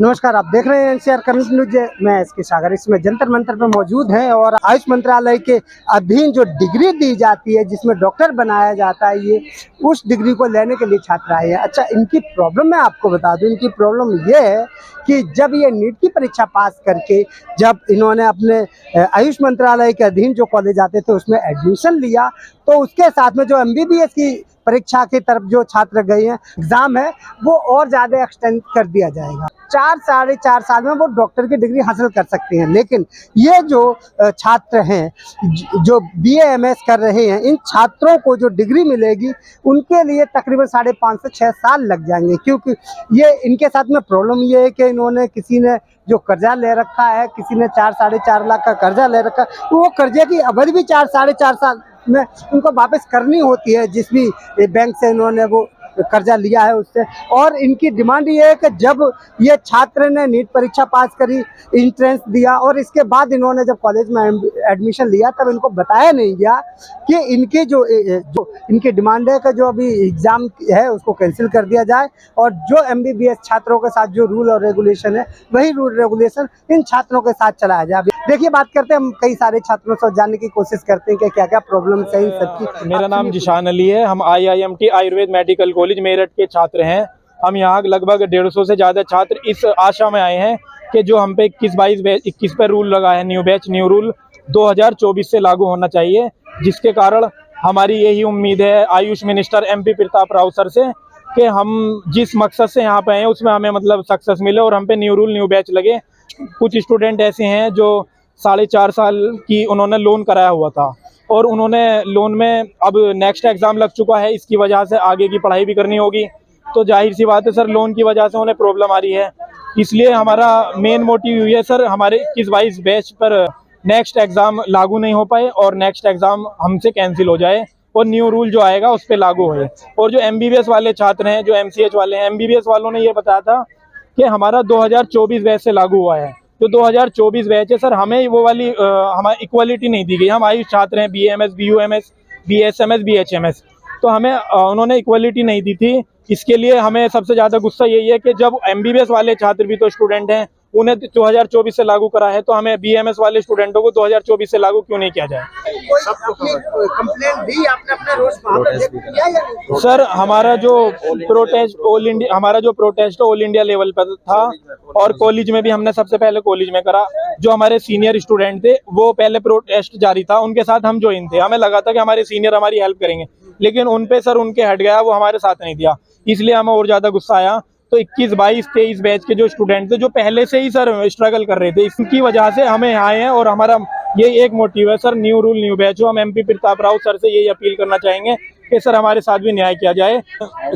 नमस्कार, आप देख रहे हैं एनसीआर करंट न्यूज। मैं इसके सागर इसमें जंतर मंतर पर मौजूद हैं और आयुष मंत्रालय के अधीन जो डिग्री दी जाती है जिसमें डॉक्टर बनाया जाता है, ये उस डिग्री को लेने के लिए छात्र आए हैं। अच्छा, इनकी प्रॉब्लम मैं आपको बता दूं, इनकी प्रॉब्लम ये है कि जब ये नीट की परीक्षा पास करके जब इन्होंने अपने आयुष मंत्रालय के अधीन जो कॉलेज आते थे उसमें एडमिशन लिया, तो उसके साथ में जो एमबीबीएस की परीक्षा की तरफ जो छात्र गए हैं, एग्जाम है वो और ज़्यादा एक्सटेंड कर दिया जाएगा। 4 साढ़े 4 साल में वो डॉक्टर की डिग्री हासिल कर सकते हैं। लेकिन ये जो छात्र हैं जो बीए एमएस कर रहे हैं, इन छात्रों को जो डिग्री मिलेगी उनके लिए तकरीबन 5.5 से 6 साल लग जाएंगे, क्योंकि ये इनके साथ में प्रॉब्लम ये है कि इन्होंने किसी ने जो कर्जा ले रखा है, किसी ने 4-4.5 लाख का कर्जा ले रखा है, तो वो कर्जे की अवधि भी 4-4.5 साल में उनको वापस करनी होती है, जिस भी बैंक से इन्होंने वो कर्जा लिया है उससे। और इनकी डिमांड ये है कि जब ये छात्र ने नीट परीक्षा पास करी, इंट्रेंस दिया और इसके बाद इन्होंने जब कॉलेज में एडमिशन लिया, तब इनको बताया नहीं गया कि इनकी जो इनकी डिमांड है कि जो अभी एग्ज़ाम है उसको कैंसिल कर दिया जाए और जो एमबीबीएस छात्रों के साथ जो रूल और रेगुलेशन है वही रूल रेगुलेशन इन छात्रों के साथ चलाया जाए। देखिए, बात करते हैं हम कई सारे छात्रों से जानने की कोशिश करते हैं कि क्या क्या प्रॉब्लम है इन सबकी। मेरा नाम जिशान अली है। हम IIMT Ayurveda medical college Meerut के छात्र हैं। हम यहाँ लगभग 150 से ज़्यादा छात्र इस आशा में आए हैं कि जो हम पे 21 पर रूल लगा है, न्यू रूल 2024 से लागू होना चाहिए, जिसके कारण हमारी यही उम्मीद है Ayush minister MP Pratap Rao sir से कि हम जिस मकसद से यहाँ पे आए हैं उसमें हमें मतलब सक्सेस मिले और हम पे न्यू बैच लगे। कुछ स्टूडेंट ऐसे हैं जो 4.5 साल की उन्होंने लोन कराया हुआ था और उन्होंने लोन में अब नेक्स्ट एग्ज़ाम लग चुका है, इसकी वजह से आगे की पढ़ाई भी करनी होगी, तो जाहिर सी बात है सर लोन की वजह से उन्हें प्रॉब्लम आ रही है। इसलिए हमारा मेन मोटिव ये है सर, हमारे 21-22 बैच पर नेक्स्ट एग्ज़ाम लागू नहीं हो पाए और नेक्स्ट एग्ज़ाम हमसे कैंसिल हो जाए और न्यू रूल जो आएगा उस पर लागू होए। और जो MBBS वाले छात्र हैं, जो MCH वाले हैं, MBBS वालों ने ये बताया था कि हमारा 2024 बैच से लागू हुआ है। जो 2024 बैच है सर, हमें वो वाली हमारी इक्वालिटी नहीं दी गई। हम आयुष छात्र हैं, BAMS, BUMS, BSMS, BHMS, तो हमें उन्होंने इक्वालिटी नहीं दी थी। इसके लिए हमें सबसे ज़्यादा गुस्सा यही है कि जब MBBS वाले छात्र भी तो स्टूडेंट हैं, उन्हें 2024 से लागू करा है, तो हमें BMS वाले स्टूडेंटों को 2024 से लागू क्यों नहीं किया जाए। कंप्लेंट दी आपने अपने रोज किया या नहीं? सर हमारा जो प्रोटेस्ट ऑल इंडिया लेवल पर था और कॉलेज में भी हमने सबसे पहले कॉलेज में करा। जो हमारे सीनियर स्टूडेंट थे वो पहले प्रोटेस्ट जारी था, उनके साथ हम ज्वाइन थे। हमें लगा था कि हमारे सीनियर हमारी हेल्प करेंगे, लेकिन उन पे सर उनके हट गया, वो हमारे साथ नहीं दिया, इसलिए हमें और ज़्यादा गुस्सा आया। तो 21, 22, 23 बैच के जो स्टूडेंट थे जो पहले से ही सर स्ट्रगल कर रहे थे, इसकी वजह से हमें यहाँ आए हैं और हमारा ये एक मोटिव है sir, new rule new batch हो। हम MP प्रताप राव सर से यही अपील करना चाहेंगे कि सर हमारे साथ भी न्याय किया जाए।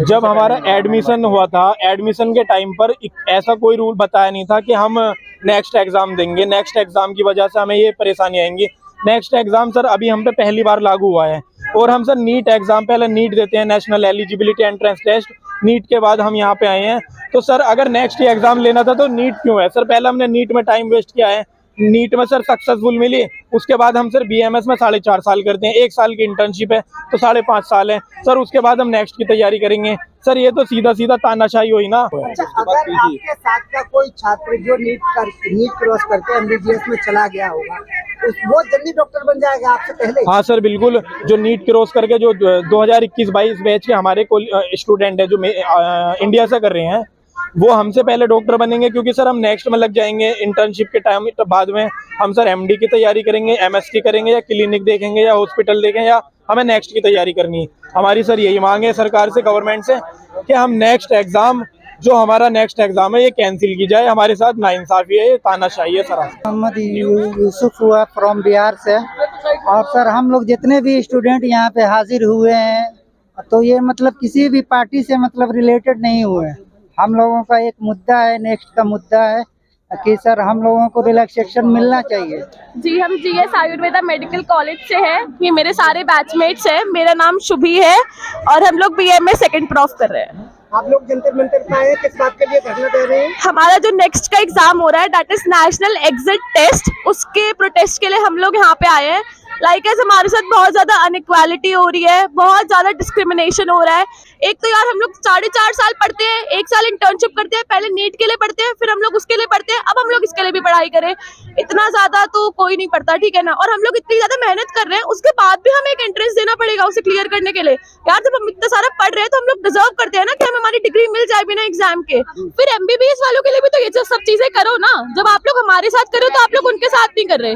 जब हमारा एडमिशन हुआ था, एडमिशन के टाइम पर ऐसा कोई रूल बताया नहीं था कि हम नेक्स्ट एग्ज़ाम देंगे, नेक्स्ट एग्ज़ाम की वजह से हमें ये परेशानी आएंगी। नेक्स्ट एग्ज़ाम सर अभी हम पे पहली बार लागू हुआ है और हम सर नीट एग्ज़ाम, पहले नीट देते हैं, national eligibility entrance test, NEET के बाद हम यहाँ पे आए हैं। तो सर अगर नेक्स्ट एग्ज़ाम लेना था तो नीट क्यों है सर? पहले हमने नीट में टाइम वेस्ट किया है, नीट में सर सक्सेसफुल मिली, उसके बाद हम सर BMS में 4.5 साल करते हैं, 1 साल की इंटर्नशिप है तो 5.5 साल है सर, उसके बाद हम नेक्स्ट की तैयारी करेंगे। सर ये तो सीधा तानाशाही हुई ना। अच्छा, अगर आपके साथ का कोई छात्र जो नीट क्रॉस करके एमबीबीएस में चला गया होगा, वो जल्दी डॉक्टर बन जाएगा आपसे पहले? हाँ सर बिल्कुल, जो नीट क्रॉस करके जो 2021-22 बैच के हमारे स्टूडेंट है जो इंडिया से कर रहे हैं, वो हमसे पहले डॉक्टर बनेंगे, क्योंकि सर हम नेक्स्ट में लग जाएंगे इंटर्नशिप के टाइम। तो बाद में हम सर MD की तैयारी करेंगे, MS की करेंगे, या क्लिनिक देखेंगे, या हॉस्पिटल देखेंगे, या हमें नेक्स्ट की तैयारी करनी है। हमारी सर यही मांग है सरकार से, गवर्नमेंट से, कि हम नेक्स्ट एग्ज़ाम, जो हमारा नेक्स्ट एग्ज़ाम है, ये कैंसिल की जाए। हमारे साथ नाइंसाफ़ी है, ये तानाशाही है सर। मोहम्मद यूसुफ हुआ फ्रॉम बिहार से। और सर हम लोग जितने भी स्टूडेंट यहाँ पे हाजिर हुए हैं, तो ये मतलब किसी भी पार्टी से मतलब रिलेटेड नहीं हुए हैं। हम लोगों का एक मुद्दा है, नेक्स्ट का मुद्दा है कि सर हम लोगों को रिलैक्सेशन मिलना चाहिए। जी, हम GS आयुर्वेदा मेडिकल कॉलेज से हैं। ये मेरे सारे बैचमेट्स हैं। मेरा नाम शुभी है और हम लोग BMA सेकंड प्रॉफ कर रहे हैं। आप लोग जंतर मंतर पे आए, किस बात के लिए धरना दे रहे हैं? हमारा जो नेक्स्ट का एग्जाम हो रहा है, that is national exit test, उसके प्रोटेस्ट के लिए हम लोग यहाँ पे आए हैं। लाइक हमारे साथ बहुत ज्यादा अनइक्वालिटी हो रही है, बहुत ज्यादा डिस्क्रिमिनेशन हो रहा है। एक तो यार हम लोग 4.5 साल पढ़ते हैं, 1 साल इंटर्नशिप करते हैं, पहले नीट के लिए पढ़ते हैं, फिर हम लोग उसके लिए पढ़ते हैं, अब हम लोग इसके लिए भी पढ़ाई करें। इतना ज्यादा तो कोई नहीं पढ़ता, ठीक है ना। और हम लोग इतनी ज्यादा मेहनत कर रहे हैं, उसके बाद भी हमें एक एंट्रेंस देना पड़ेगा उसे क्लियर करने के लिए। यार जब हम इतना सारा पढ़ रहे हैं तो हम लोग डिजर्व करते हैं ना कि हमें हमारी डिग्री मिल जाए बिना एग्जाम के। फिर एमबीबीएस वालों के लिए भी तो ये सब चीजें करो ना। जब आप लोग हमारे साथ करो तो आप लोग उनके साथ नहीं कर रहे।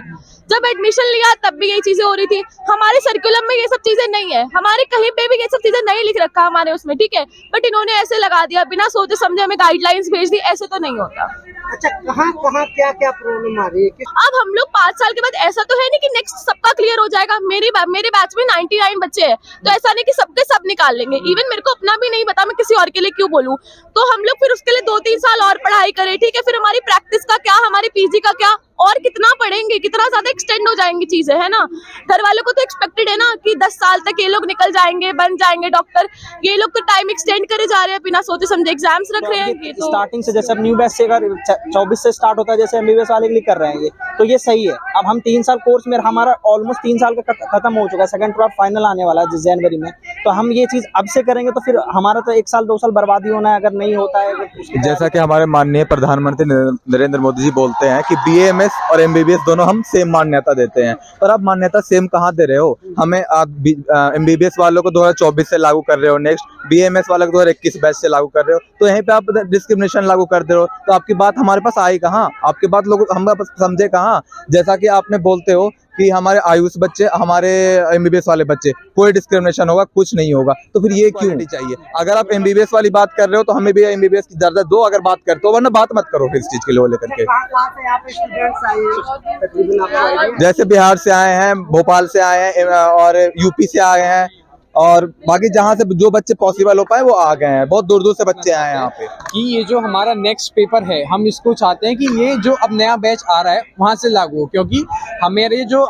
जब एडमिशन लिया तब भी यही चीजें हो रही थी। हमारे सर्कुलम में ये सब चीजें नहीं है, हमारे कहीं पे भी ये सब चीजें नहीं लिख रखा हमारे उसमें, ठीक है। बट इन्होंने ऐसे लगा दिया बिना सोचे समझे, हमें गाइडलाइंस भेज दी, ऐसे तो नहीं होता। अच्छा, कहाँ कहाँ क्या क्या प्रॉब्लम आ रही है? अब हम लोग 5 साल के बाद ऐसा तो है नहीं कि नेक्स्ट सबका क्लियर हो जाएगा। मेरे बैच में 99 बच्चे हैं, तो ऐसा नहीं कि सबके सब निकाल लेंगे। इवन मेरे को अपना भी नहीं पता, मैं किसी और के लिए क्यों बोलूं। तो हम लोग फिर उसके लिए 2-3 साल और पढ़ाई करें, ठीक है। फिर हमारी प्रैक्टिस का क्या, हमारी पीजी का क्या, और कितना पढ़ेंगे, कितना ज्यादा एक्सटेंड हो जाएंगी चीजें, है ना। घर वालों को तो एक्सपेक्टेड है ना कि 10 साल तक ये लोग निकल जाएंगे, बन जाएंगे डॉक्टर। ये लोग तो टाइम एक्सटेंड करे जा रहे हैं, बिना सोचे समझे एग्जाम्स रख रहे हैं। ये तो स्टार्टिंग से जैसे अब न्यू बैच से अगर 24 से स्टार्ट होता है, जैसे एमबीबीएस वाले के लिए कर रहे हैं तो ये सही है। अब हम 3 साल कोर्स में, हमारा ऑलमोस्ट 3 साल का खत्म हो चुका है, सेकंड क्रॉप फाइनल आने वाला है जिस जनवरी में। तो हम ये चीज अब से करेंगे तो फिर हमारा तो 1 साल 2 साल बर्बादी होना है अगर नहीं होता है। जैसा कि हमारे माननीय प्रधानमंत्री नरेंद्र मोदी जी बोलते हैं कि बीएमएस और एमबीबीएस दोनों हम सेम मान्यता देते हैं, पर आप मान्यता सेम कहाँ दे रहे हो? हमें आप एमबीबीएस वालों को 2024 से लागू कर रहे हो, नेक्स्ट बीएमएस वालों को 2021 बैच से लागू कर रहे हो, तो यहीं पे आप डिस्क्रिमिनेशन लागू कर दे रहे हो। तो आपकी बात हमारे पास आई कहाँ? आपकी बात लोग हम समझे कहाँ? जैसा कि आपने बोलते हो कि हमारे आयुष बच्चे, हमारे एमबीबीएस वाले बच्चे, कोई डिस्क्रिमिनेशन होगा, कुछ नहीं होगा, तो फिर ये क्यों नहीं चाहिए? अगर आप एमबीबीएस वाली बात कर रहे हो तो हमें भी एमबीबीएस की दर्जा दो अगर बात करते हो, वरना बात मत करो फिर इस चीज के लिए लेकर के। कहाँ से यहाँ पे स्टूडेंट्स आए हैं तकरीबन आपको idea? जैसे बिहार से आए हैं, भोपाल से आए हैं और यूपी से आए हैं, और बाकी जहाँ से जो बच्चे पॉसिबल हो पाए वो आ गए हैं। बहुत दूर दूर से बच्चे आए हैं यहाँ पे। कि ये जो हमारा नेक्स्ट पेपर है, हम इसको चाहते हैं कि ये जो अब नया बैच आ रहा है वहाँ से लागू हो, क्योंकि हमारे जो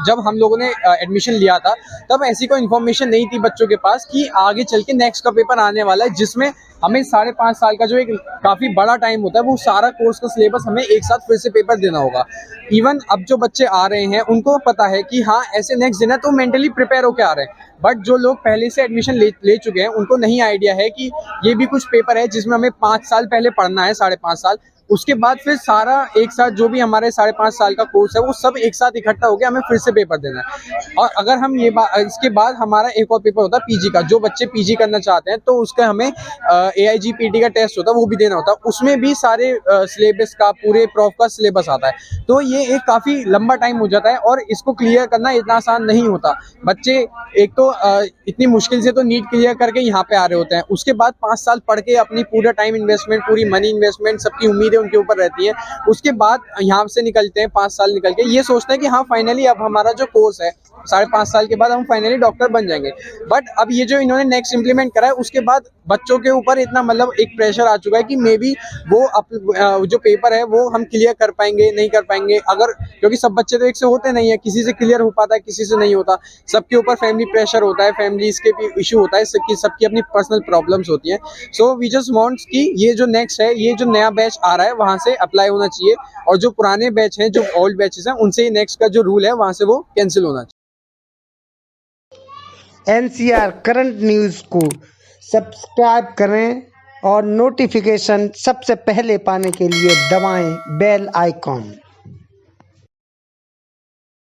जब हम लोगों ने एडमिशन लिया था तब ऐसी कोई इन्फॉर्मेशन नहीं थी बच्चों के पास कि आगे चल के नेक्स्ट का पेपर आने वाला है, जिसमें हमें 5.5 साल का जो एक काफ़ी बड़ा टाइम होता है, वो सारा कोर्स का सिलेबस हमें एक साथ फिर से पेपर देना होगा। इवन अब जो बच्चे आ रहे हैं उनको पता है कि हाँ ऐसे नेक्स्ट दिन है, तो मेंटली प्रिपेयर होकर आ रहे हैं। बट जो लोग पहले से एडमिशन ले चुके हैं उनको नहीं आइडिया है कि ये भी कुछ पेपर है जिसमें हमें 5 साल पहले पढ़ना है, 5.5 साल, उसके बाद फिर सारा एक साथ जो भी हमारे 5.5 साल का कोर्स है वो सब एक साथ इकट्ठा हो गया, हमें फिर से पेपर देना है। और अगर हम इसके बाद हमारा एक और पेपर होता है पीजी का, जो बच्चे पीजी करना चाहते हैं तो उसका हमें AIGPT का टेस्ट होता है, वो भी देना होता है। उसमें भी सारे सिलेबस का, पूरे प्रॉफ का सिलेबस आता है। तो ये एक काफ़ी लंबा टाइम हो जाता है और इसको क्लियर करना इतना आसान नहीं होता। बच्चे एक तो इतनी मुश्किल से तो नीट क्लियर करके यहाँ पे आ रहे होते हैं, उसके बाद 5 साल पढ़ के अपनी पूरा टाइम इन्वेस्टमेंट, पूरी मनी इन्वेस्टमेंट, सबकी उम्मीदें उनके ऊपर रहती है। उसके बाद यहाँ से निकलते हैं 5 साल निकल के, ये सोचते हैं कि हाँ फाइनली अब हमारा जो कोर्स है 5.5 साल के बाद हम फाइनली डॉक्टर बन जाएंगे। बट अब ये जो इन्होंने नेक्स्ट इम्प्लीमेंट करा है उसके बाद बच्चों के ऊपर इतना मतलब एक प्रेशर आ चुका है कि मे बी वो जो पेपर है वो हम क्लियर कर पाएंगे नहीं कर पाएंगे, अगर क्योंकि सब बच्चे तो एक से होते नहीं है, किसी से क्लियर हो पाता है, किसी से नहीं होता। सबके ऊपर फैमिली प्रेशर होता है, फैमिलीज के भी इशू होता है, सबकी अपनी पर्सनल प्रॉब्लम्स होती हैं। सो वी जस्ट वांट्स कि ये जो नेक्स्ट है, ये जो नया बैच आ रहा है वहाँ से अप्लाई होना चाहिए, और जो पुराने बैच हैं, जो ओल्ड बैचेस हैं, उनसे नेक्स्ट का जो रूल है वहाँ से वो कैंसिल होना चाहिए। NCR करंट न्यूज़ को सब्सक्राइब करें और नोटिफिकेशन सबसे पहले पाने के लिए दबाएं बेल आइकॉन।